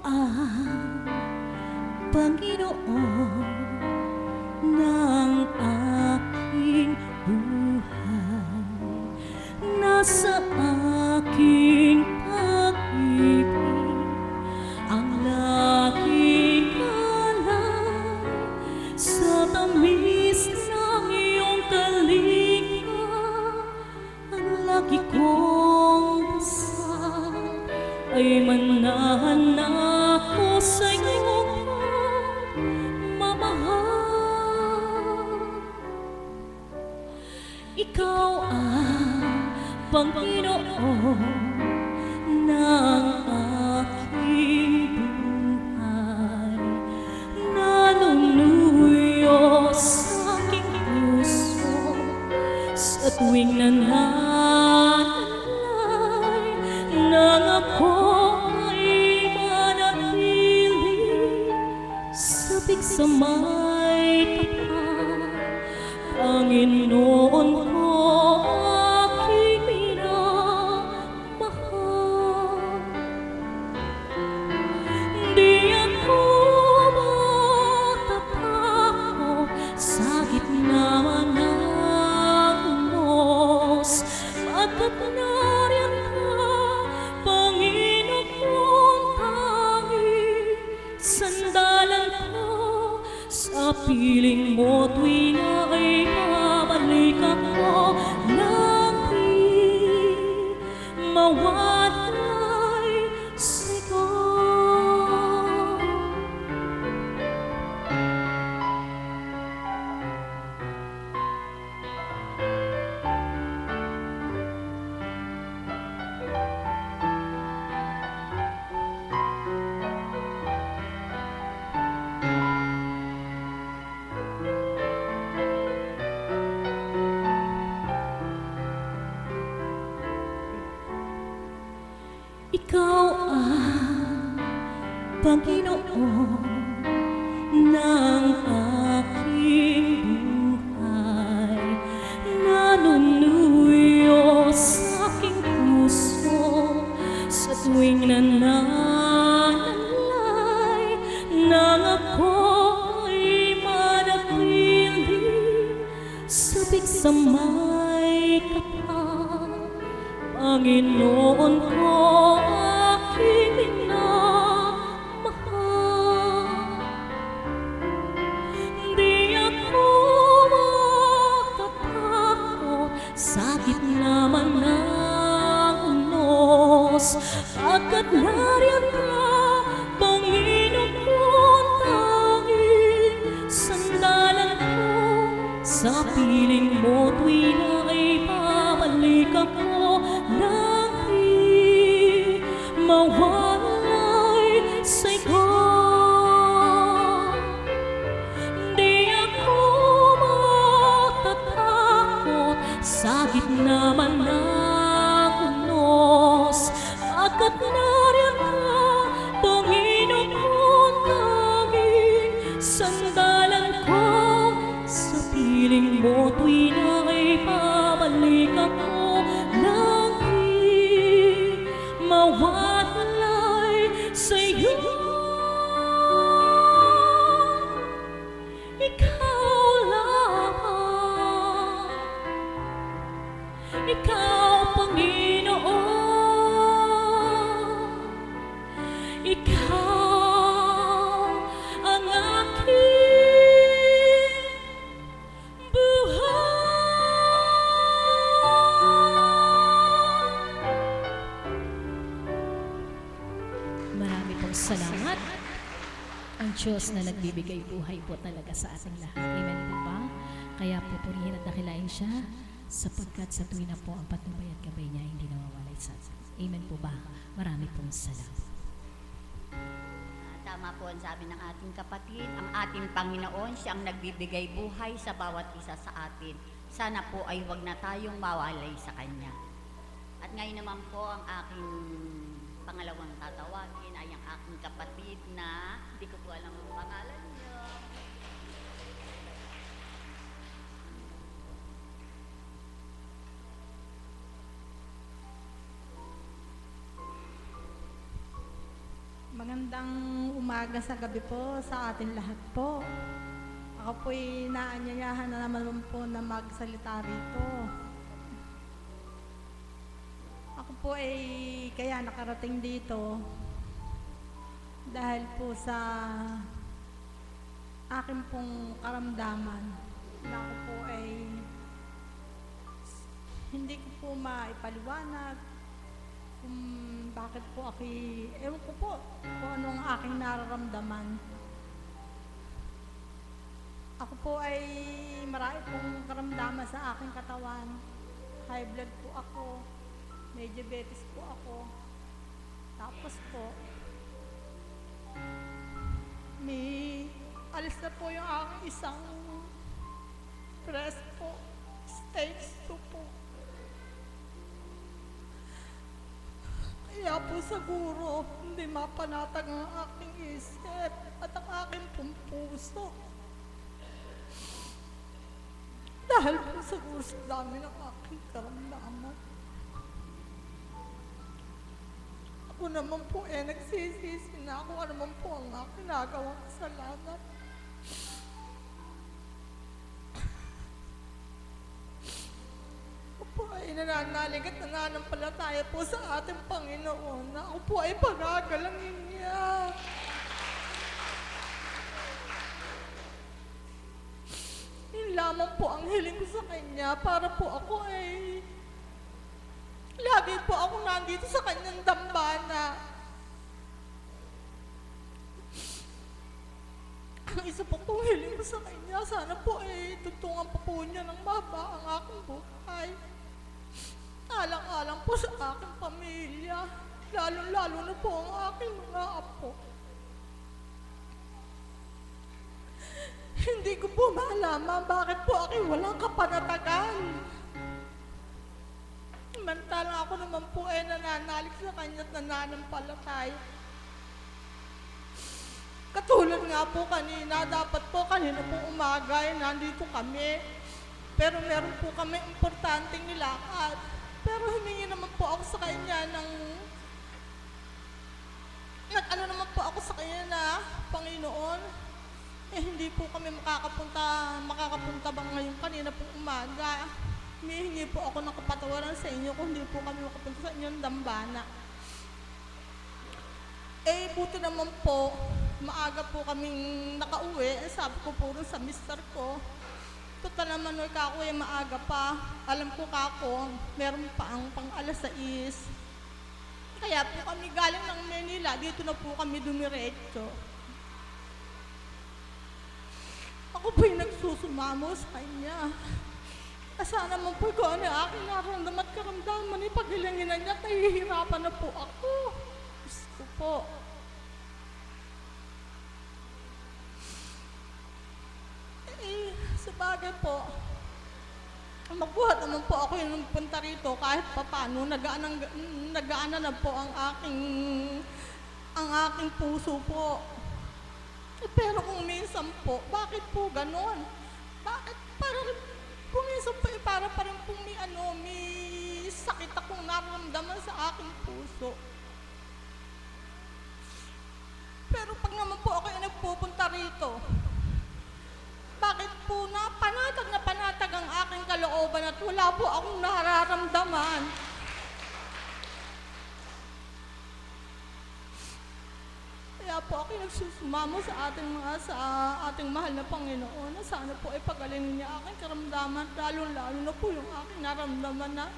ang Panginoon ng aking buhay. Nasa aking pag-ibig ang laging alay, sa tamis ng iyong kalinga ang lagi kong dasal ay manahan ako sa iyong pagmamahal. Ikaw ang Panginoon ng aking buhay. Nanunuyo sa aking puso sa tuwing nananalay nang ako ay manatili sa bigsamay kapal. Panginoon ko, aking minamahal. Di ako matatakot sa gitna man ng unos, pagkat nariyan ka, Panginoon kong tanging sandalan ko. Sa piling mo tuwing ay babalik ako nang di mawalay sa'yo. Ikaw ang Panginoon ng aking buhay. Nanunuyo sa aking puso sa tuwing nananalay nang ako ay manatili sa bigsamay kapal. Panginoon ko, aking minamahal. Di ako matatakot sa gitna man ng unos, pagkat nariyan ka, Panginoon kong tanging sandalan ko. Sa piling mo tuwing ay babalik ako nang di mawalay sa'yo. Di ako matatakot sa gitna man ng unos, pagkat nariyan ka, Panginoon kong tanging sandalan ko. Sa piling mo tuwing ay babalik ako nang di mawalay sa'yo. Ikaw lamang, ikaw Panginoon, ikaw ang aking buhay. Marami pong salamat. Ang Diyos na nagbibigay buhay po talaga sa ating lahat. Amen po ba? Kaya po purihin at dakilain siya, sapagkat sa tuwin na po ang patnubay at gabay niya hindi nawawalay sa atin. Amen po ba? Marami pong salamat. Tama po ang sabi ng ating kapatid, ang ating Panginoon, siyang nagbibigay buhay sa bawat isa sa atin. Sana po ay huwag na tayong mawalay sa Kanya. At ngayon naman po ang aking pangalawang tatawagin ay ang aking kapatid na hindi ko po alam ang pangalan niyo. Magandang umaga sa gabi po sa atin lahat po. Ako po'y naanyayahan na naman po na magsalita rito. Ako po ay kaya nakarating dito dahil po sa akin pong karamdaman na ako po ay hindi ko po maipaliwanag kung bakit po ako, ewan ko po kung ano ang aking nararamdaman. Ako po ay marami pong karamdaman sa aking katawan. High blood po ako, may diabetes po ako. Tapos po, may alis na po yung aking isang breast po, stage 2 po. Kaya po siguro hindi mapanatag ang aking isip at ang aking pong puso. Dahil po siguro sa dami ng aking karamdaman. Ako naman po nagsisisi na ako ano naman po ang aking nagawang kasalanan. Ako po ay nananalig at nananampalataya po sa ating Panginoon na ako po ay pagagalangin niya. Yun lamang po ang hiling ko sa Kanya para po ako ay lagi po ako nandito sa Kanyang dambana. Ang isa po pong hiling ko sa Kanya, sana po ay tutungan pa po niya ng mahaba ang aking buhay. Alang-alang po sa aking pamilya, lalo-lalo na po ang aking mga apo. Hindi ko po malaman bakit po aking walang kapanatagan. Samantalang ako naman po ay nananalig sa Kanya at nananampalataya. Katulad nga po kanina, dapat po kanina pong umaga ay nandito kami. Pero meron po kami importanteng nilakad. Pero humingi naman po ako sa Kanya nag-ano naman po ako sa Kanya na, Panginoon, hindi po kami makakapunta ba ngayon kanina pong umaga. Humihingi po ako ng kapatawaran sa inyo kung hindi po kami makapunta sa inyong dambana. Buti naman po, maaga po kaming nakauwi. Sabi ko po rin sa mister ko, total naman o kako ay maaga pa. Alam ko kako, meron pa ang pang alas 6. Kaya po kami galing ng Manila, dito na po kami dumiretso. Ako po'y nagsusumamo sa Kanya. Sana naman po ko ano aking nararamdaman at karamdaman, paghilanginan niya at nahihirapan na po ako. Gusto po. Sa bagay po, magbuhat naman po ako yung punta rito kahit papano, nagaan na po ang aking puso po. Pero kung minsan po, bakit po ganon? Bakit minsan po para pa rin po may sakit akong nararamdaman sa aking puso. Pero pag naman po ako ay nagpupunta rito, bakit po na panatag ang aking kalooban at wala po akong nararamdaman? Kaya po ako nagsusumamo sa ating mahal na Panginoon na sana po ay pagalingin niya aking karamdaman, lalo-lalo na po yung aking naramdaman na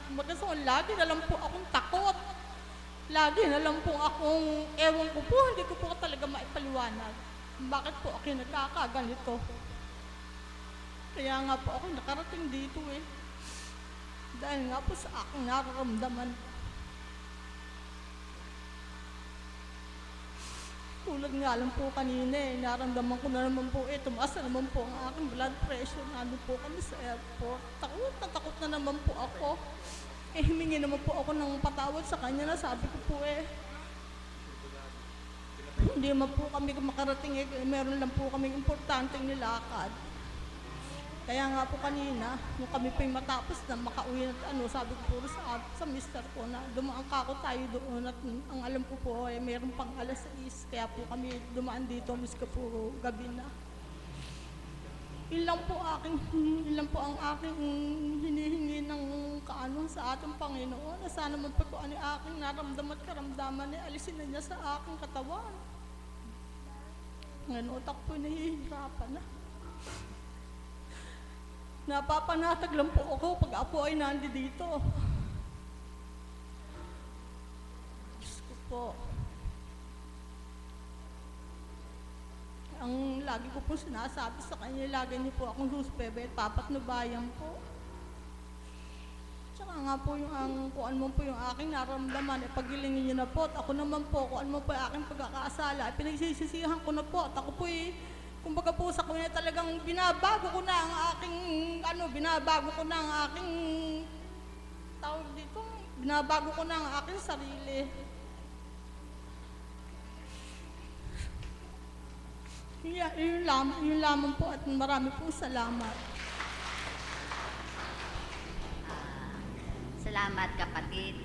lagi na lang po akong takot. Lagi na lang po akong, ewan ko po, hindi ko po talaga maipaliwanag. Bakit po ako nagkakaganito? Kaya nga po ako nakarating dito dahil nga po sa aking nararamdaman. Tulad nga lang po kanina naramdaman ko na naman po tumaas na naman po ang aking blood pressure. Nandun po kami sa airport. Takot na naman po ako. Himingi naman po ako ng patawad sa Kanya na sabi ko po hindi naman po kami makarating meron lang po kaming importanteng nilakad. Kaya nga po kanina, nung kami po yung matapos na makauwi at sabi ko po sa mister ko na dumaan ka ako tayo doon at ang alam ko po ay mayroon pang alas 6. Kaya po kami dumaan dito, miska po gabi na. Yun lang po ang aking hinihingi ng sa ating Panginoon na sana man po ano yung aking naramdaman at karamdaman ay alisin na niya sa aking katawan. Ngayon, utak po nahihirapan na. Napapanatag lang po ako pag ako ay nandito. Diyos ko po. Ang lagi ko po sinasabi sa kanya, lagi niyo po akong suspebe at papatnubayan po. Tsaka nga po kung ano po yung aking naramdaman, pagilingin niyo na po. At ako naman po, kung ano po yung aking pagkakasala, pinagsisisihan ko na po. At ako po kumbaga po sa kunya talagang binabago ko na ang aking, tawag dito, binabago ko na ang aking sarili. Yun lamang po at marami pong salamat. Salamat kapatid.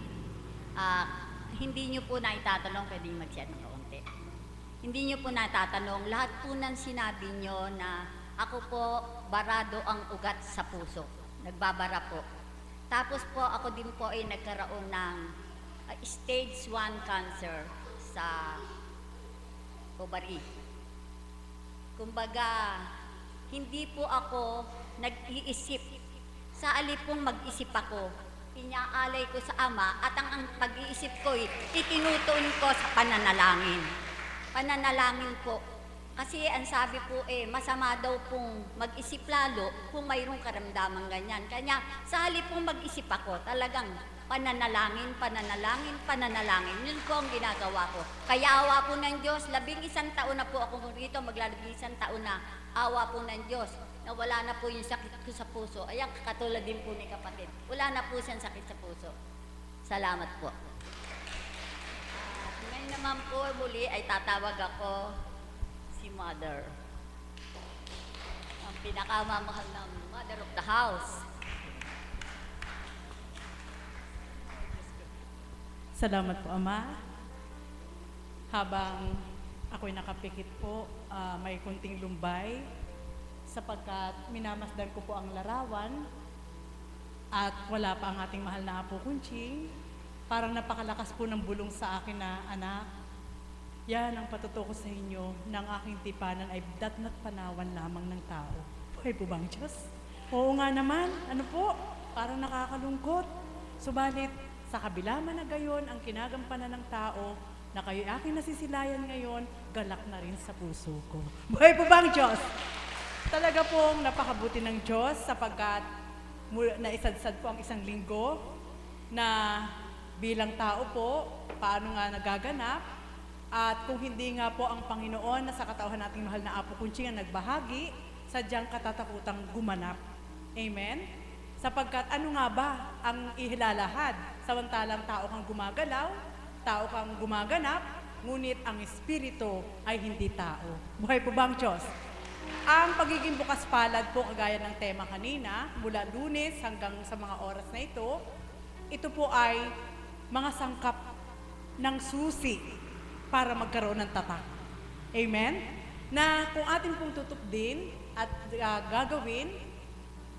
Hindi nyo po na itatanong, pwedeng mag-share ng kaunti. Hindi nyo po natatanong, lahat po ng sinabi nyo na ako po barado ang ugat sa puso. Nagbabara po. Tapos po ako din po ay nagkaroon ng stage 1 cancer sa ovary. Kumbaga, hindi po ako nag-iisip. Sa alip pong mag-isip ako, inaalay ko sa Ama at ang pag-iisip ko itinutuon ko sa pananalangin. Pananalangin po. Kasi ang sabi po masama daw pong mag-isip lalo kung mayroong karamdaman ganyan. Kanya sa halip pong mag-isip ako, talagang pananalangin. Yun po ang ginagawa ko. Kaya awa po ng Diyos, 11 taon na po ako rito, maglalabing taon na awa po ng Diyos. Na wala na po yung sakit ko sa puso. Ayan, katulad din po ni kapatid. Wala na po siyang sakit sa puso. Salamat po. Ngayon naman po muli ay tatawag ako si Mother. Ang pinakamamahal ng Mother of the House. Salamat po, Ama. Habang ako'y nakapikit po, may kunting lumbay sapagkat minamasdan ko po ang larawan at wala pa ang ating mahal na Apo Kunching. Parang napakalakas po ng bulong sa akin na, anak, yan ang patutuko sa inyo ng aking tipanan ay datna't panawan lamang ng tao. Buhay po bang Diyos? Oo nga naman, ano po, parang nakakalungkot. Subalit, sa kabila man na gayon, ang kinagampanan ng tao na kayo'y aking nasisilayan ngayon, galak na rin sa puso ko. Buhay po bang Diyos? Talaga pong napakabuti ng Diyos sapagkat naisadsad po ang isang linggo na bilang tao po, paano nga nagaganap, at kung hindi nga po ang Panginoon na sa katauhan nating mahal na Apo Kunching ang nagbahagi, sadyang katatakutang gumanap. Amen? Sapagkat ano nga ba ang ihilalahad? Samantalang tao kang gumagalaw, tao kang gumaganap, ngunit ang Espiritu ay hindi tao. Buhay po bang Diyos? Ang pagiging bukas palad po, kagaya ng tema kanina, mula Lunes hanggang sa mga oras na ito po ay mga sangkap ng susi para magkaroon ng tatak. Amen? Na kung atin pong tutupdin at gagawin,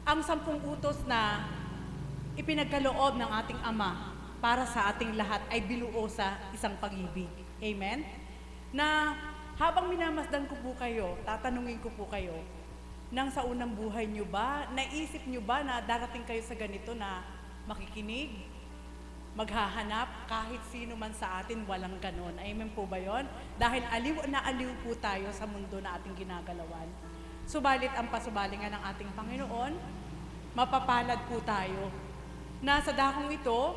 ang 10 utos na ipinagkaloob ng ating Ama para sa ating lahat ay binuo sa isang pag-ibig. Amen? Na habang minamasdan ko po kayo, tatanungin ko po kayo, nang sa unang buhay nyo ba, naisip nyo ba na darating kayo sa ganito na makikinig, maghahanap, kahit sino man sa atin, walang ganon. Amen po ba yon? Dahil aliw na aliw po tayo sa mundo na ating ginagalawan. Subalit ang pasubalingan ng ating Panginoon, mapapalad po tayo na sa dakong ito,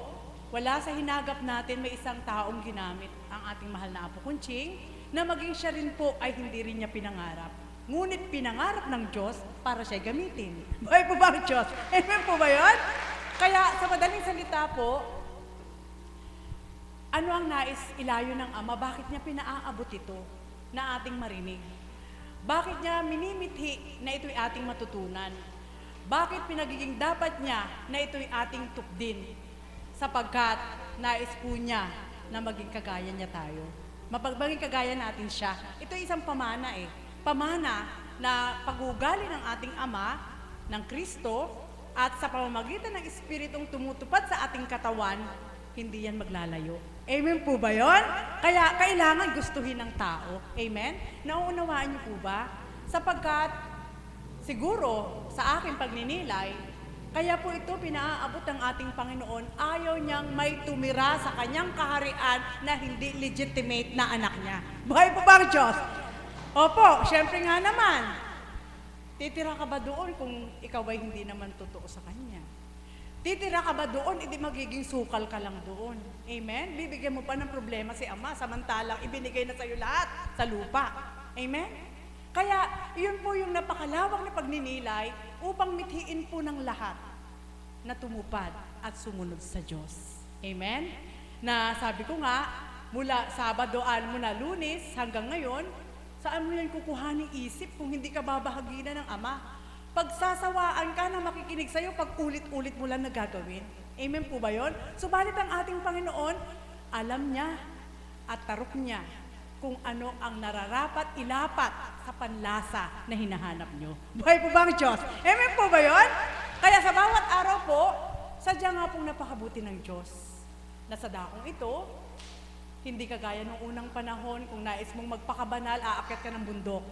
wala sa hinagap natin may isang taong ginamit ang ating mahal na Apo Kunching na maging siya rin po ay hindi rin niya pinangarap. Ngunit pinangarap ng Diyos para siya gamitin. Buhay po ba ang Diyos? Amen po ba yun? Kaya sa madaling salita po, ano ang nais ilayo ng Ama? Bakit niya pinaaabot ito na ating marinig? Bakit niya minimithi na ito'y ating matutunan? Bakit pinagiging dapat niya na ito'y ating tupdin? Sapagkat nais po niya na maging kagaya niya tayo. Maging kagaya natin siya. Ito isang pamana eh. Pamana na pag-uugali ng ating Ama, ng Kristo, at sa pamamagitan ng Espiritong tumutupad sa ating katawan, hindi yan maglalayo. Amen po ba yun? Kaya kailangan gustuhin ng tao. Amen? Nauunawaan niyo po ba? Sapagkat siguro sa aking pagninilay, kaya po ito pinaaabot ng ating Panginoon, ayaw niyang may tumira sa kanyang kaharian na hindi legitimate na anak niya. Buhay po ba ang Diyos? Opo, syempre nga naman. Titira ka ba doon kung ikaw ay hindi naman totoo sa Kanya? Titira ka ba doon, hindi magiging sukal ka lang doon. Amen? Bibigyan mo pa ng problema si Ama, samantalang ibinigay na sa'yo lahat sa lupa. Amen? Kaya, yun po yung napakalawak na pagninilay upang mithiin po ng lahat na tumupad at sumunod sa Diyos. Amen? Na sabi ko nga, mula Sabado, mula Lunes hanggang ngayon, saan mo yan kukuhaning isip kung hindi ka babahaginan ng Ama? Pagsasawaan ka na makikinig sa'yo pag ulit-ulit mo lang nagagawin. Amen po ba yun? Subalit ang ating Panginoon, alam niya at tarok niya kung ano ang nararapat ilapat sa panlasa na hinahanap nyo. Buhay po ba ang Diyos? Amen po ba yun? Kaya sa bawat araw po, sadya nga pong napakabuti ng Diyos na sa dakong ito, hindi kagaya nung unang panahon, kung nais mong magpakabanal, aakyat ka ng bundok.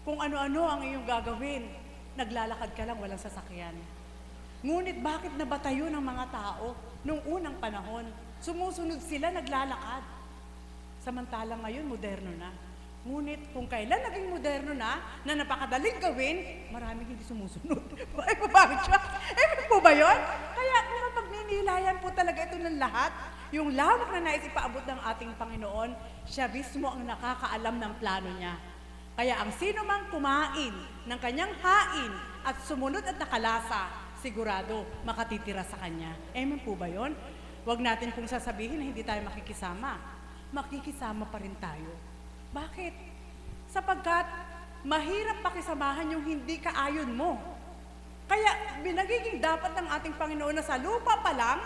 Kung ano-ano ang iyong gagawin, naglalakad ka lang, walang sasakyan. Ngunit bakit nabatayo ng mga tao nung unang panahon? Sumusunod sila, naglalakad. Samantalang ngayon, moderno na. Ngunit kung kailan naging moderno na napakadaling gawin, maraming hindi sumusunod. Ay, po ba ang Diyos? Eh, po ba yun? Kaya kung mapagninilayan po talaga ito ng lahat, yung lawak na nais ipaabot ng ating Panginoon, siya mismo ang nakakaalam ng plano niya. Kaya ang sino mang kumain ng kanyang hain at sumunod at nakalasa, sigurado makatitira sa kanya. Amen po ba yun? Huwag natin pong sasabihin na hindi tayo makikisama. Makikisama pa rin tayo. Bakit? Sapagkat mahirap pakisamahan yung hindi kaayon mo. Kaya binagiging dapat ng ating Panginoon na sa lupa pa lang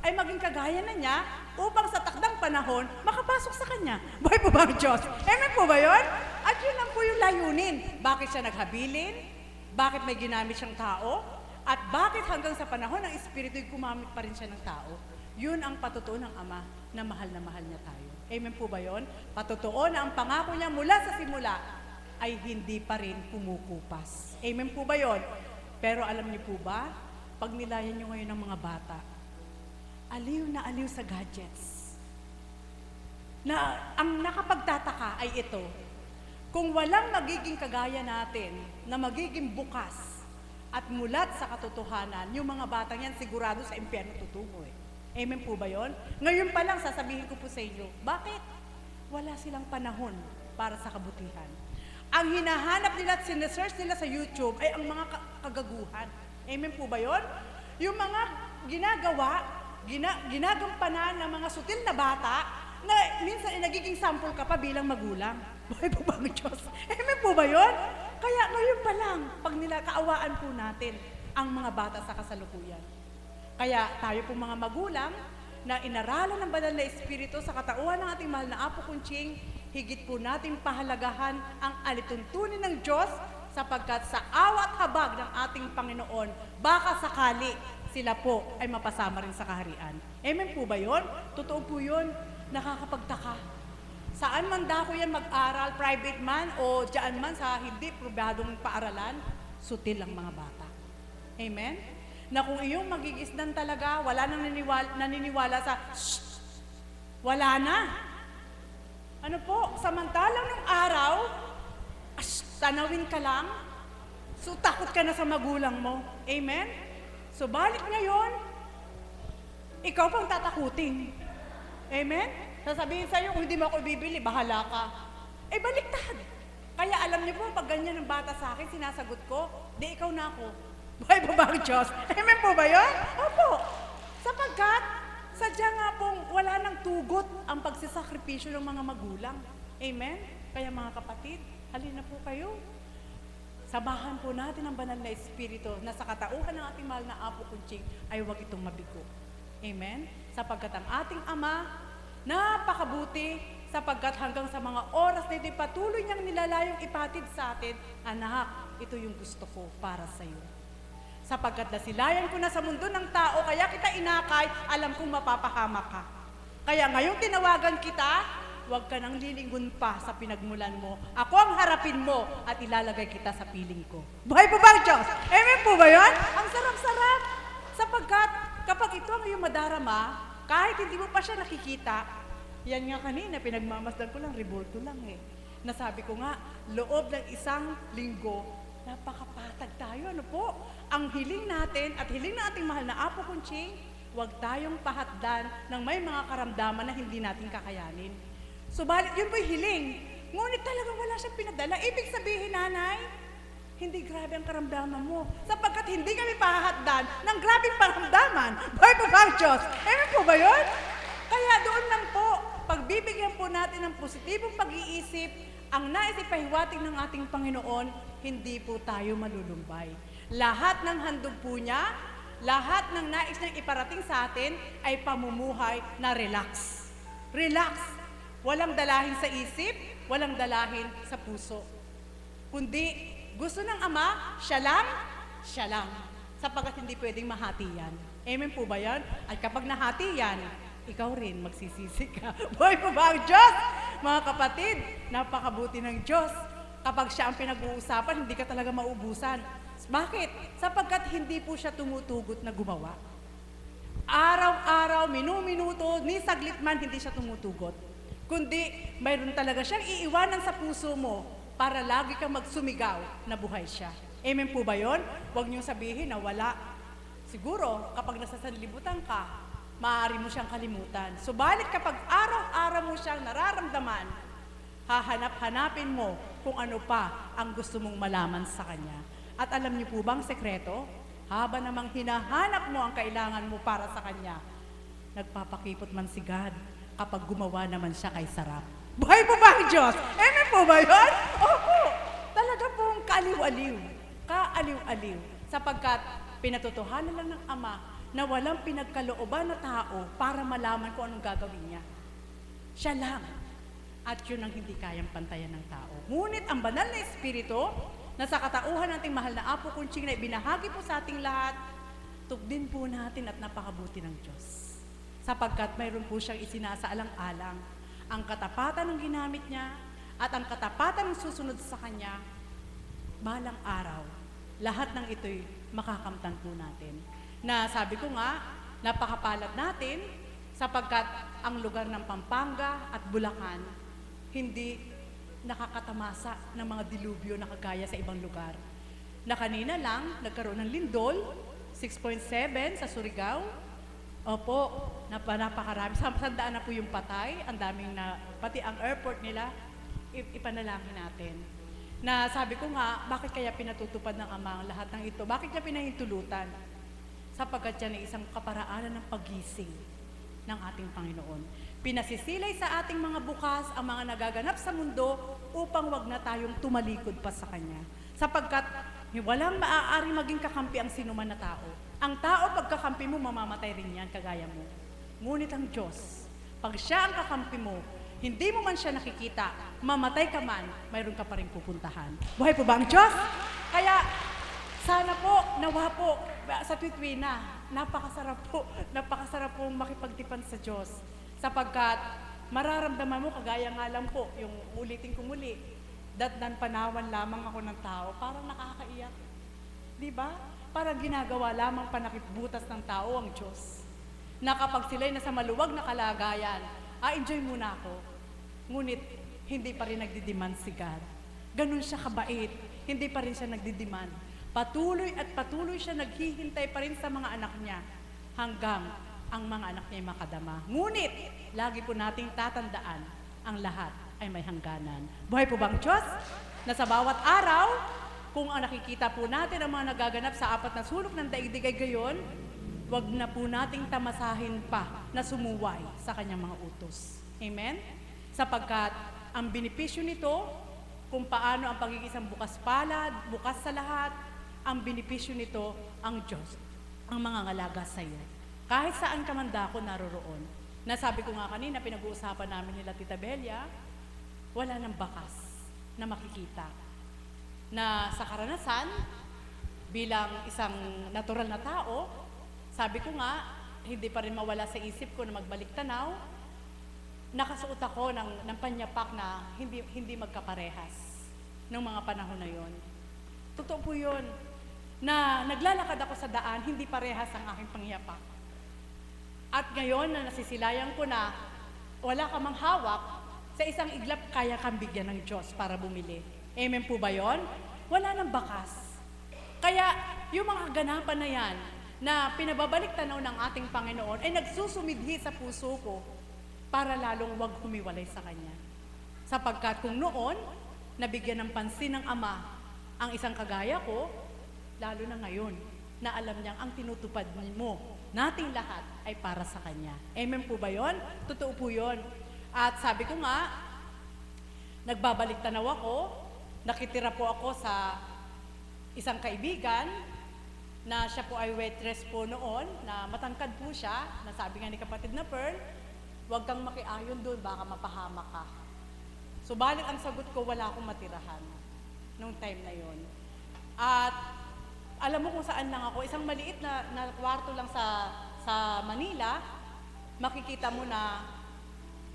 ay maging kagaya na niya upang sa takdang panahon makapasok sa Kanya. Buhay po ba ang Diyos? Amen po ba yun? At yun lang po yung layunin. Bakit siya naghabilin? Bakit may ginamit siyang tao? At bakit hanggang sa panahon ng Espiritu'y gumamit pa rin siya ng tao? Yun ang patutuo ng Ama na mahal niya tayo. Amen po ba yun? Patotoo na ang pangako niya mula sa simula ay hindi pa rin kumukupas. Amen po ba yun? Pero alam niyo po ba, pag nilayan niyo ngayon ng mga bata, aliw na aliw sa gadgets. Na ang nakapagtataka ay ito, kung walang magiging kagaya natin na magiging bukas at mulat sa katotohanan, yung mga batang yan sigurado sa impyerno tutungo eh. Amen po ba yun? Ngayon pa lang sasabihin ko po sa inyo, bakit? Wala silang panahon para sa kabutihan. Ang hinahanap nila at sinesearch nila sa YouTube ay ang mga kagaguhan. Amen po ba yun? Yung mga ginagampanan ng mga sutil na bata na minsan nagiging sample ka pa bilang magulang. Buhay po ba ang Diyos? Amen po ba yun? Kaya ngayon pa lang, pag kaawaan po natin ang mga bata sa kasalukuyan. Kaya tayo po mga magulang na inaralan ng banal na Espiritu sa katauhan ng ating mahal na Apo Kunching, higit po natin pahalagahan ang alituntunin ng Diyos sapagkat sa awat habag ng ating Panginoon, baka sakali sila po ay mapasama rin sa kaharian. Amen po ba yun? Totoo po yun. Nakakapagtaka. Saan man dako yan mag-aral, private man o dyan man sa hindi probadong paaralan, sutil ang mga bata. Amen? Na kung iyong magigisnan talaga, wala nang naniniwala sa wala na. Ano po, samantalang ng araw, tanawin ka lang, so takot ka na sa magulang mo. Amen? So balik ngayon, ikaw pang tatakutin. Amen? Sasabihin sa'yo, kung hindi mo ako bibili, bahala ka. Eh, baliktad. Kaya alam niyo po, pag ganyan ng bata sa akin, sinasagot ko, di ikaw na ako. Buhay po ba ang Diyos? Amen po ba yun? Opo. Sapagkat, sadya nga pong wala nang tugot ang pagsisakripisyo ng mga magulang. Amen? Kaya mga kapatid, halina po kayo. Samahan po natin ang banal na Espiritu na sa katauhan ng ating mahal na Apo Kunching ay huwag itong mabigo. Amen? Sapagkat ang ating Ama, napakabuti, sapagkat hanggang sa mga oras na ito'y patuloy niyang nilalayong ipatid sa atin, anak, ito yung gusto ko para sa iyo. Sapagkat nasilayan ko na sa mundo ng tao, kaya kita inakay, alam kong mapapahamak ka. Kaya ngayong tinawagan kita, huwag ka nang lilinggon pa sa pinagmulan mo. Ako ang harapin mo at ilalagay kita sa piling ko. Buhay po ba ang Diyos? Amen po ba yun? Ang sarap-sarap. Sapagkat kapag ito ang iyong madarama, kahit hindi mo pa siya nakikita, yan nga kanina, pinagmamasdan ko lang, revolto lang eh. Nasabi ko nga, loob ng isang linggo, napakapatag tayo. Ano po? Ang hiling natin at hiling na ating mahal na Apo Kunching, huwag tayong pahatdan ng may mga karamdaman na hindi natin kakayanin. Subalit, yun po'y hiling. Ngunit talaga wala siyang pinadala. Ibig sabihin, nanay, hindi grabe ang karamdaman mo. Sapagkat hindi kami pahatdan ng grabing paramdaman. Buhay po ba ang Diyos? Amen po ba yun? Kaya doon lang po, pagbibigyan po natin ng positibong pag-iisip, ang nais ipahiwatig ng ating Panginoon, hindi po tayo malulumbay. Lahat ng handog po niya, lahat ng nais niyang iparating sa atin ay pamumuhay na relax. Relax. Walang dalahin sa isip, walang dalahin sa puso. Kundi gusto ng Ama, siya lang. Sapagkat hindi pwedeng mahati yan. Amen po ba yan? At kapag nahati yan, ikaw rin magsisisi ka. Buhay po ba ang Diyos? Mga kapatid, napakabuti ng Diyos. Kapag siya ang pinag-uusapan, hindi ka talaga maubusan. Bakit? Sapagkat hindi po siya tumutugot na gumawa. Araw-araw, minu-minuto, ni saglit man, hindi siya tumutugot. Kundi, mayroon talaga siyang iiwanan sa puso mo para lagi kang magsumigaw na buhay siya. Amen po ba yun? Huwag niyong sabihin na wala. Siguro, kapag nasa sanlibutan ka, maaari mo siyang kalimutan. Subalit kapag araw-araw mo siyang nararamdaman, hahanap-hanapin mo kung ano pa ang gusto mong malaman sa Kanya. At alam niyo po bang sekreto? Haba namang hinahanap mo ang kailangan mo para sa Kanya, nagpapakipot man si God kapag gumawa naman siya kay sarap. Buhay po ba ang Diyos? Amen po ba yun? Opo. Talaga pong kaaliw-aliw. Kaaliw-aliw. Sapagkat pinatotohanan lang ng Ama na walang pinagkalooban na tao para malaman kung anong gagawin niya. Siya lang. At yun ang hindi kayang pantayan ng tao. Ngunit ang banal na Espiritu na sa katauhan ng ating mahal na Apo Kunching na ibinahagi po sa ating lahat, tugdin po natin at napakabuti ng Diyos. Sapagkat mayroon po siyang isinasaalang-alang ang katapatan ng ginamit niya at ang katapatan ng susunod sa Kanya, balang araw, lahat ng ito'y makakamtan po natin. Na sabi ko nga, napakapalad natin sapagkat ang lugar ng Pampanga at Bulacan hindi nakakatamasa ng mga dilubyo na kagaya sa ibang lugar. Na kanina lang, nagkaroon ng lindol, 6.7 sa Surigao. Opo, napakarami. Sandaan na po yung patay, ang daming na, pati ang airport nila, ipanalangin natin. Na sabi ko nga, bakit kaya pinatutupad ng Ama ang lahat ng ito? Bakit niya pinahintulutan? Sapagkat yan ay isang kaparaanan ng pagising ng ating Panginoon. Pinasisilay sa ating mga bukas ang mga nagaganap sa mundo upang wag na tayong tumalikod pa sa Kanya. Sapagkat walang maaari maging kakampi ang sinuman na tao. Ang tao, pagkakampi mo, mamamatay rin yan, kagaya mo. Ngunit ang Diyos, pag siya ang kakampi mo, hindi mo man siya nakikita, mamatay ka man, mayroon ka pa rin pupuntahan. Buhay po ba ang Diyos? Kaya, sana po, nawa po, sa Tuwina, napakasarap po makipagtipan sa Diyos. Sapagkat, mararamdaman mo, kagaya nga lang po, yung ulitin ko muli, datnan panawan lamang ako ng tao, parang nakakaiyak. Di ba? Parang ginagawa lamang panakipbutas ng tao ang Diyos. Na kapag sila'y nasa maluwag na kalagayan, enjoy muna ako. Ngunit, hindi pa rin nagdidiman si God. Ganun siya kabait, hindi pa rin siya nagdidiman. Patuloy at patuloy siya naghihintay pa rin sa mga anak niya hanggang ang mga anak niya ay makadama. Ngunit, lagi po nating tatandaan, ang lahat ay may hangganan. Buhay po bang Diyos? Na sa bawat araw, kung ang nakikita po natin ang mga nagaganap sa apat na sulok ng daigdig ay gayon, wag na po nating tamasahin pa na sumuway sa Kanyang mga utos. Amen? Sapagkat ang benepisyo nito kung paano ang pagiging isang bukas palad, bukas sa lahat, ang benepisyo nito ang Diyos, ang mga ngalaga sa iyo. Kahit saan ka man dako naroroon. Nasabi ko nga kanina, pinag-uusapan namin nila Tita Belia, wala nang bakas na makikita. Na sa karanasan, bilang isang natural na tao, sabi ko nga, hindi pa rin mawala sa isip ko na magbalik tanaw, nakasuot ako ng panyapak na hindi magkaparehas ng mga panahon na yon. Totoo po yun, na naglalakad ako sa daan, hindi parehas ang aking pangyapak. At ngayon na nasisilayan ko na wala ka mang hawak, sa isang iglap kaya kang bigyan ng Diyos para bumili. Amen po ba yon? Wala nang bakas. Kaya yung mga ganapan na yan, na pinababalik tanaw ng ating Panginoon, ay nagsusumidhi sa puso ko para lalong wag humiwalay sa Kanya. Sapagkat kung noon, nabigyan ng pansin ng Ama ang isang kagaya ko, lalo na ngayon, na alam niyang ang tinutupad mo, nating lahat, ay para sa Kanya. Amen po ba yon? Totoo po yon. At sabi ko nga, nagbabalik tanaw ako, nakitira po ako sa isang kaibigan, na siya po ay waitress po noon, na matangkad po siya, na sabi nga ni kapatid na Pearl, huwag kang makiayon doon, baka mapahamak ka. Subalit ang sagot ko, wala akong matirahan nung time na yon. At alam mo kung saan lang ako, isang maliit na kwarto lang sa Manila, makikita mo na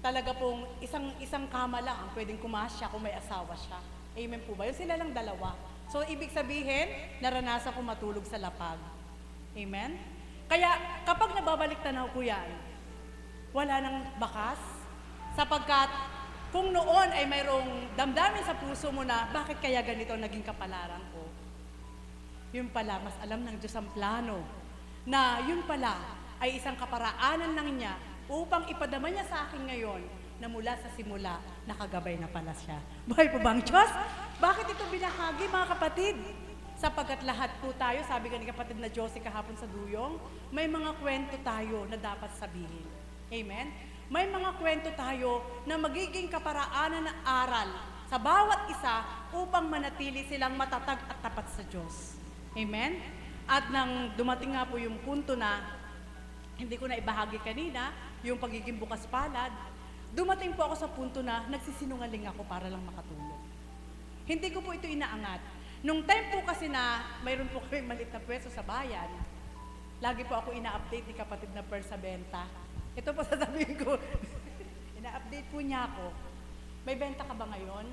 talaga pong isang kama lang ang pwedeng kumasya kung may asawa siya. Amen po ba? Yun sila lang dalawa. So, ibig sabihin, naranasan ko matulog sa lapag. Amen? Kaya, kapag nababalik tanaw ko yan, wala nang bakas, sapagkat kung noon ay mayroong damdamin sa puso mo na, bakit kaya ganito naging kapalaran ko? Yun pala, mas alam ng Diyos ang plano, na yun pala ay isang kaparaanan lang niya upang ipadama niya sa akin ngayon na mula sa simula, nakagabay na pala siya. Buhay po ba ang Diyos? Bakit ito binahagi, mga kapatid? Sapagkat lahat po tayo, sabi ka ni kapatid na Josie kahapon sa Duyong, may mga kwento tayo na dapat sabihin. Amen? May mga kwento tayo na magiging kaparaanan na aral sa bawat isa upang manatili silang matatag at tapat sa Diyos. Amen? At nang dumating nga po yung punto na hindi ko na ibahagi kanina, yung pagiging bukas palad, dumating po ako sa punto na nagsisinungaling ako para lang makatulog. Hindi ko po ito inaangat. Nung time po kasi na mayroon po kami maliit na pwesto sa bayan, lagi po ako ina-update ni kapatid na Pearl sa benta. Ito po sasabihin ko, ina-update po niya ako. May benta ka ba ngayon?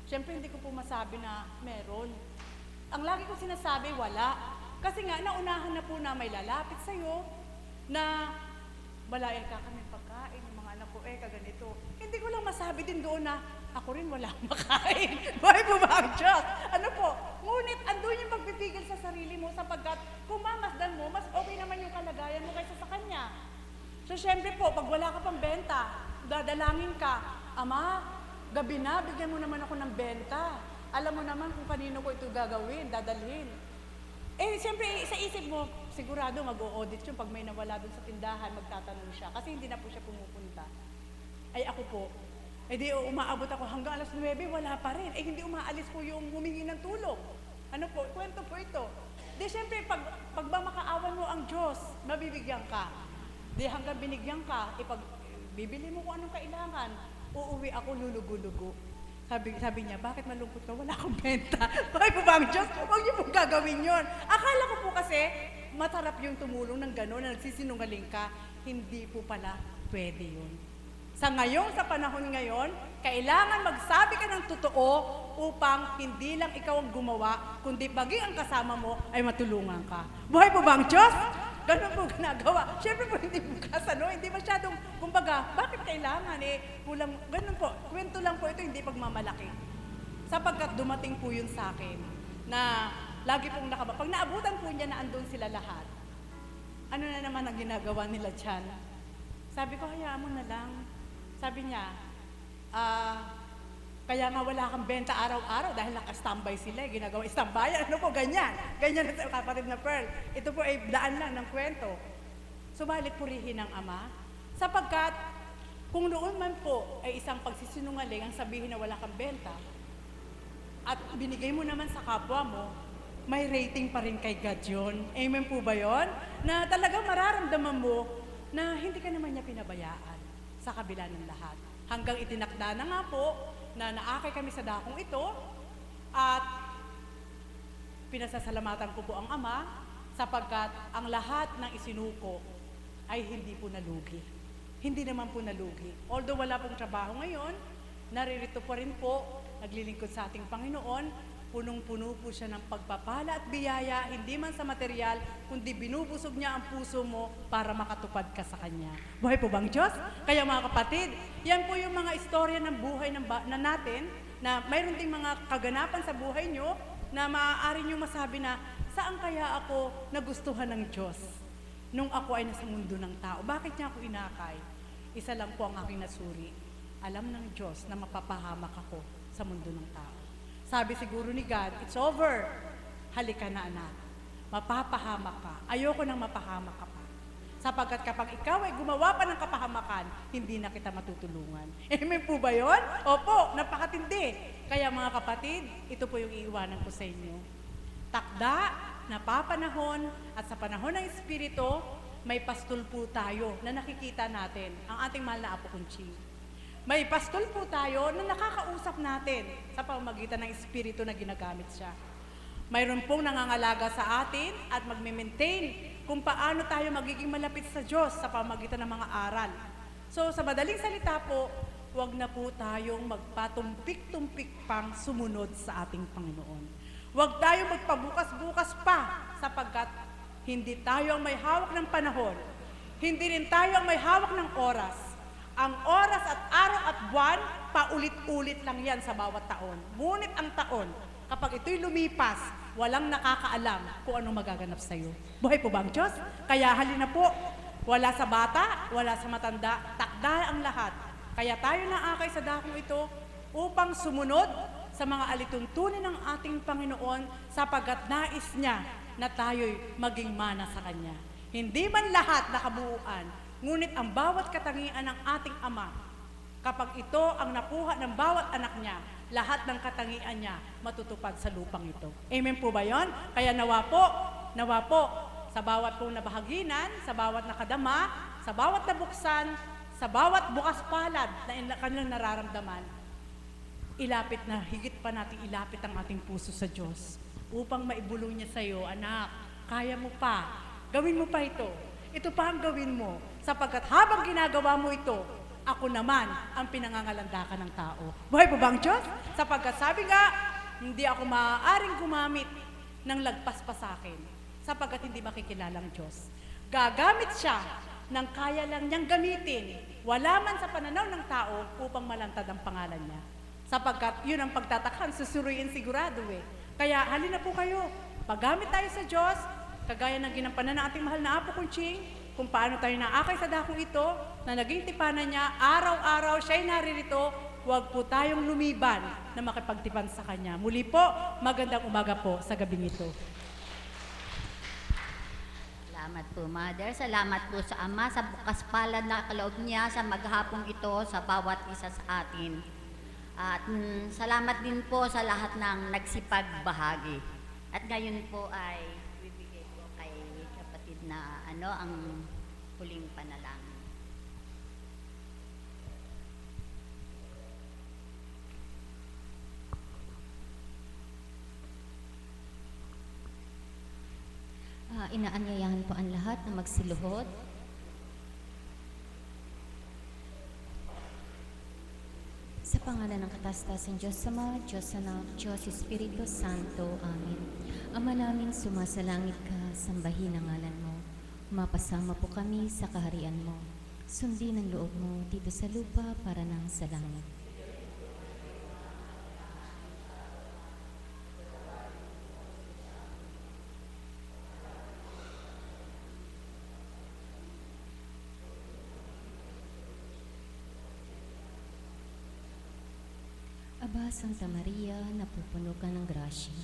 Siyempre hindi ko po masabi na meron. Ang lagi ko sinasabi, wala. Kasi nga, naunahan na po na may lalapit sa'yo na balayan ka kami pagkain, yung mga anak ko, kaganito. Hindi ko lang masabi din doon na ako rin wala akong makain. Buhay po ba ang Diyos? Ano po? Ngunit andun yung pagpipigil sa sarili mo sapagkat kung mamasdan mo, mas okay naman yung kalagayan mo kaysa sa Kanya. So, syempre po, pag wala ka pang benta, dadalangin ka, Ama, gabi na, bigyan mo naman ako ng benta. Alam mo naman kung kanino ko ito gagawin, dadalhin. Siyempre, sa isip mo, sigurado mag-o-audit yun. Pag may nawala dun sa tindahan, magtatanong siya. Kasi hindi na po siya pumupunta. Ay ako po, di umaabot ako hanggang alas 9, wala pa rin. Hindi umaalis po yung humingi ng tulong. Ano po, kwento po ito. Siyempre, pag ba makaawan mo ang Diyos, mabibigyan ka. Hanggang binigyan ka, bibili mo kung anong kailangan. Uuwi ako lulugo-lugo. Sabi niya, bakit malungkot ka? Wala akong benta. Bakit po ba ang Diyos? Huwag niyo pong gagawin yun. Akala ko po kasi, masarap yung tumulong ng gano'n na nagsisinungaling ka. Hindi po pala pwede yun. Sa panahon ngayon, kailangan magsabi ka ng totoo upang hindi lang ikaw ang gumawa, kundi maging ang kasama mo ay matulungan ka. Buhay po ba ang Diyos? Ganun po ginagawa. Siyempre po hindi bukas, hindi masyadong, kumbaga, bakit kailangan kulang, ganun po, kwento lang po ito, hindi pagmamalaki. Sapagkat dumating po yun sa akin, na lagi pong pag naabutan po niya na andun sila lahat, ano na naman ang ginagawa nila dyan? Sabi ko, hayaan mo na lang. Sabi niya, kaya nga wala kang benta araw-araw dahil naka-standby sila, ginagawa standby, ano po, ganyan. Ganyan na sa kapatid na Pearl. Ito po ay daan lang ng kwento. Subalit purihin ng Ama, sapagkat kung noon man po ay isang pagsisinungaling ang sabihin na wala kang benta, at binigay mo naman sa kapwa mo, may rating pa rin kay God yun. Amen po ba yun? Na talagang mararamdaman mo na hindi ka naman niya pinabayaan sa kabila ng lahat. Hanggang itinakda na nga po na naakay kami sa dakong ito at pinasasalamatan ko po ang Ama sapagkat ang lahat ng isinuko ay hindi po nalugi. Hindi naman po nalugi. Although wala pong trabaho ngayon, naririto pa rin po, naglilingkod sa ating Panginoon, punong-puno po siya ng pagpapala at biyaya, hindi man sa material, kundi binubusog niya ang puso mo para makatupad ka sa Kanya. Buhay po bang Diyos? Kaya mga kapatid, yan po yung mga istorya ng buhay na natin, na mayroon ding mga kaganapan sa buhay nyo, na maaari nyo masabi na, saan kaya ako nagustuhan ng Diyos nung ako ay nasa mundo ng tao? Bakit niya ako inakay? Isa lang po ang aking nasuri. Alam ng Diyos na mapapahamak ako sa mundo ng tao. Sabi siguro ni God, it's over. Halika na anak. Mapapahamak ka. Ayoko nang mapahamak ka pa. Sapagkat kapag ikaw ay gumawa pa ng kapahamakan, hindi na kita matutulungan. Amen po ba yun? Opo, napakatindi. Kaya mga kapatid, ito po yung iiwanan ko sa inyo. Takda, napapanahon, at sa panahon ng Espiritu, may pastol po tayo na nakikita natin, ang ating mahal na Apo Kunching. May pastol po tayo na nakakausap natin sa pamamagitan ng Espiritu na ginagamit siya. Mayroon pong nangangalaga sa atin at magme-maintain kung paano tayo magiging malapit sa Diyos sa pamamagitan ng mga aral. So sa madaling salita po, huwag na po tayong magpatumpik-tumpik pang sumunod sa ating Panginoon. Huwag tayong magpabukas-bukas pa sapagkat hindi tayo ang may hawak ng panahon. Hindi rin tayo ang may hawak ng oras. Ang oras at araw at buwan, paulit-ulit lang yan sa bawat taon. Ngunit ang taon, kapag ito'y lumipas, walang nakakaalam kung anong magaganap sa iyo. Buhay po ba ang Diyos? Kaya halina po, wala sa bata, wala sa matanda, takda ang lahat. Kaya tayo naakay sa dakong ito upang sumunod sa mga alituntunin ng ating Panginoon sapagkat nais niya na tayo'y maging mana sa Kanya. Hindi man lahat nakabuuan, ngunit ang bawat katangian ng ating Ama, kapag ito ang nakuha ng bawat anak niya, lahat ng katangian niya matutupad sa lupang ito. Amen po ba yon? Kaya nawa po, sa bawat pong nabahaginan, sa bawat nakadama, sa bawat nabuksan, sa bawat bukas palad na kanilang nararamdaman, ilapit na, higit pa natin ilapit ang ating puso sa Diyos upang maibulong niya sa iyo, anak, kaya mo pa, gawin mo pa ito. Ito pa ang gawin mo, sapagkat habang ginagawa mo ito, ako naman ang pinangangalandakan ng tao. Buhay po ba ang Diyos? Sapagkat sabi nga, hindi ako maaaring gumamit ng lagpas pa sa akin, sapagkat hindi makikilala ang Diyos. Gagamit siya ng kaya lang niyang gamitin, wala man sa pananaw ng tao upang malantad ang pangalan niya. Sapagkat yun ang pagtatakhan, susuruin sigurado eh. Kaya halina po kayo, paggamit tayo sa Diyos, kagaya ng ginampanan ng ating mahal na Apo Kunching, kung paano tayo naakay sa dakong ito, na naging tipanan niya, araw-araw siya'y naririto, huwag po tayong lumiban na makipagtipan sa Kanya. Muli po, magandang umaga po sa gabing ito. Salamat po, Mother. Salamat po sa Ama sa bukas palad na kaloob niya sa maghapong ito sa bawat isa sa atin. At salamat din po sa lahat ng nagsipagbahagi. At ngayon po ay bibigay ko kay kapatid na ang huling panalangin. Inaanyayahan po ang lahat na magsiluhod. Sa pangalan ng kataas-taasan Diyos Ama, Diyos Anak, Diyos Espiritu Santo. Amen. Ama namin, sumasalangit ka, sambahin ang ngalan mo. Mapasama po kami sa kaharian mo. Sundin ang loob mo dito sa lupa para nang sa langit. Aba, Santa Maria, napupuno ka ng grasya.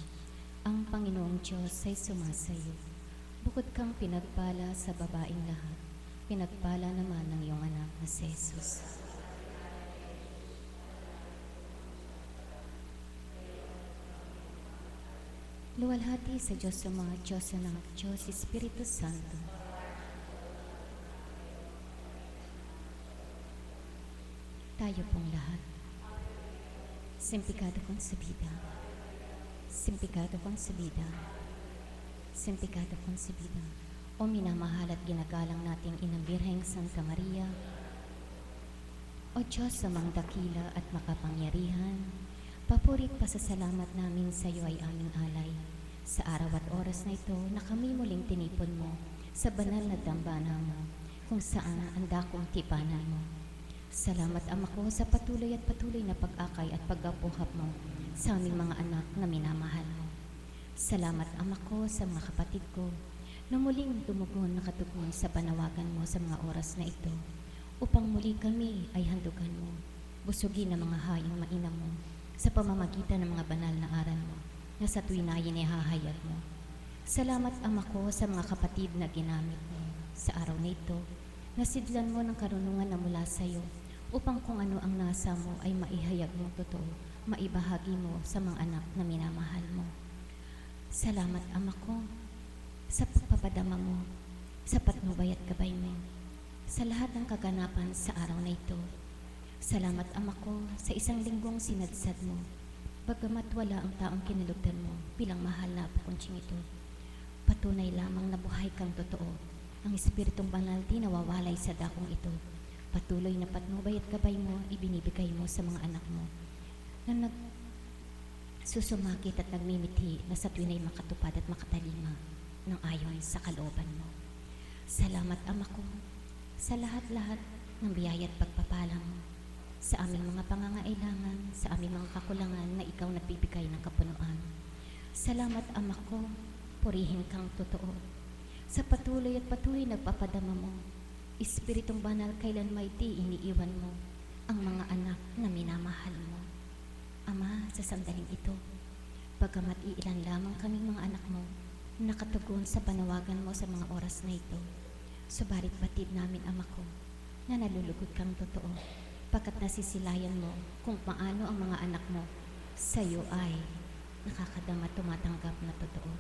Ang Panginoong Diyos ay sumasayo. Bukod kang pinagpala sa babaeng lahat, pinagpala naman ng iyong anak na si Jesus. Luwalhati sa Diyos Ama, Diyos Anak, Diyos Espiritu Santo. Tayo pong lahat. Simpikado kong sa bida. Simpikado kong sa bida. Simpikado kong sa bida. O minamahal at ginagalang nating Inang Birheng Santa Maria, o Diyos amang dakila at makapangyarihan, papurit pasasalamat namin sa iyo ay aming alay. Sa araw at oras na ito na kami muling tinipon mo sa banal na dambana mo, kung saan ang dakong tipanan mo. Salamat Ama ko sa patuloy na pag-akay at paggapuhap mo sa aming mga anak na minamahal mo. Salamat Ama ko sa mga kapatid ko na muling tumugon na katugon sa panawagan mo sa mga oras na ito, upang muli kami ay handugan mo, busugin ang mga hayang mainam mo sa pamamagitan ng mga banal na aral mo na sa tuwin ay inihahayag mo. Salamat Ama ko sa mga kapatid na ginamit mo sa araw na ito, nasidlan mo ng karunungan na mula sa iyo, upang kung ano ang nasa mo ay maihayag mo totoo, maibahagi mo sa mga anak na minamahal mo. Salamat Ama ko sa pagpapadama mo, sa patnubay at gabay mo, sa lahat ng kaganapan sa araw na ito. Salamat Ama ko sa isang linggong sinadsad mo, bagamat wala ang taong kinalugdan mo bilang mahal na apukuntsing ito. Patunay lamang na buhay kang totoo, ang Espiritong Banal di nawawalay sa dakong ito. Patuloy na patnubay at gabay mo, ibinibigay mo sa mga anak mo na nagsusumakit at nagmimithi na sa tuwin ay makatupad at makatalima ng ayon sa kalooban mo. Salamat Ama ko sa lahat-lahat ng biyaya at pagpapala mo, sa aming mga pangangailangan, sa aming mga kakulangan na ikaw nagbibigay ng kapunuan. Salamat Ama ko, purihin kang totoo. Sa patuloy nagpapadama mo, Espiritong Banal, kailan may di iniiwan mo ang mga anak na minamahal mo. Ama, sa sandaling ito, bagamat iilan lamang kaming mga anak mo, nakatugon sa panawagan mo sa mga oras na ito, subalit batid namin Ama ko, na nalulugod kang totoo, pagkat nasisilayan mo kung paano ang mga anak mo sa iyo ay nakakadama tumatanggap na totoo.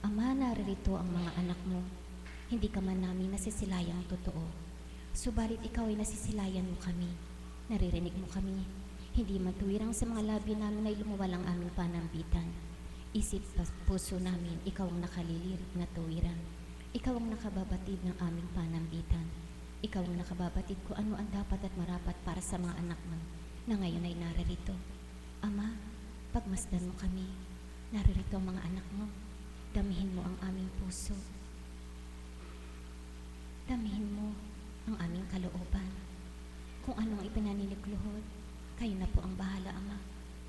Ama, naririto ang mga anak mo, hindi ka man namin nasisilayang totoo, subalit ikaw ay nasisilayan mo kami, naririnig mo kami, hindi man tuwirang sa mga labi namin ay lumuwalang aming panambitan. Isip puso namin, ikaw ang nakalilirik na tuwiran, ikaw ang nakababatid ng aming panambitan, ikaw ang nakababatid kung ano ang dapat at marapat para sa mga anak mo na ngayon ay naririto. Ama, pagmasdan mo kami, naririto ang mga anak mo, damihin mo ang aming puso. Damihin mo ang aming kalooban. Kung anong ipinaninikluhod, kayo na po ang bahala, Ama.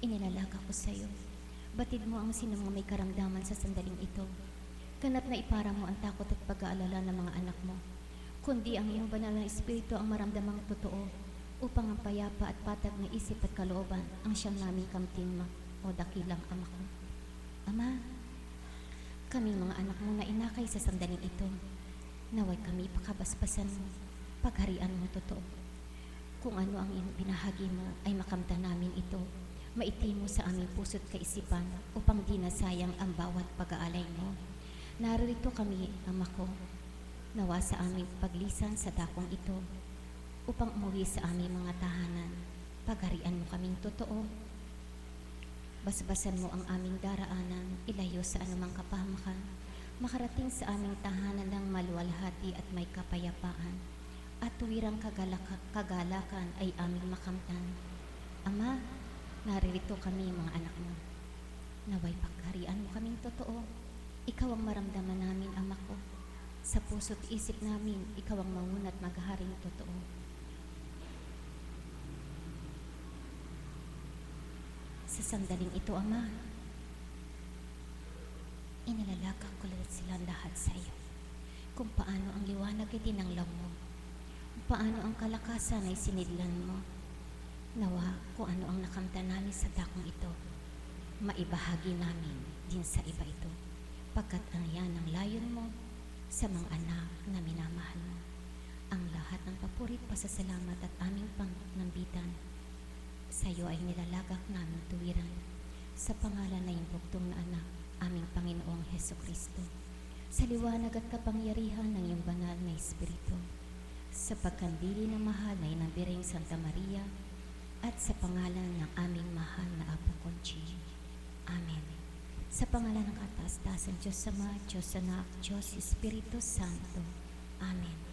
Inilalaga ko sa iyo. Batid mo ang sino mga may karamdaman sa sandaling ito. Ganap na ipara mo ang takot at pag-aalala ng mga anak mo. Kundi ang iyong banal na Espiritu ang maramdamang totoo, upang ang payapa at patag na isip at kalooban ang siyang naming kamtin o dakilang Ama ko. Ama, kaming mga anak mo na inakay sa sandaling ito, naway kami pakabasbasan mo, pagharian mo totoo. Kung ano ang binahagi mo ay makamta namin ito, maiti mo sa aming puso't kaisipan upang di nasayang ang bawat pag-aalay mo. Narito kami, Ama ko, nawa sa aming paglisan sa dakong ito, upang umuwi sa aming mga tahanan, pagharian mo kaming totoo. Basbasan mo ang aming daraanan, ilayo sa anumang kapahamakan, makarating sa aming tahanan ng maluwalhati at may kapayapaan, at tuwirang kagalakan ay aming makamtan. Ama, naririto kami mga anak mo. Naway pagharian mo kaming totoo. Ikaw ang maramdaman namin, Ama ko. Sa puso't isip namin, ikaw ang manguna at maghaharing totoo. Sa sandaling ito, Ama, inilalaga ko silang lahat sa iyo. Kung paano ang liwanag ay tinanglaw mo, kung paano ang kalakasan ay sinidlan mo. Nawa kung ano ang nakamta namin sa dakong ito, maibahagi namin din sa iba ito, pagkat ang yan ang layon mo sa mga anak na minamahal mo. Ang lahat ng papurit, pasasalamat at aming pangnambitan sa iyo ay nilalagak namin tuwiran sa pangalan na yung buktong na anak, aming Heso Kristo, sa liwanag at kapangyarihan ng iyong banal na Espiritu, sa pagkandili ng mahal na Inang Birheng Santa Maria, at sa pangalan ng aming mahal na Apo Conching. Amen. Sa pangalan ng kataas-taasan Diyos Ama, Diyos Anak, Diyos Espiritu Santo. Amen.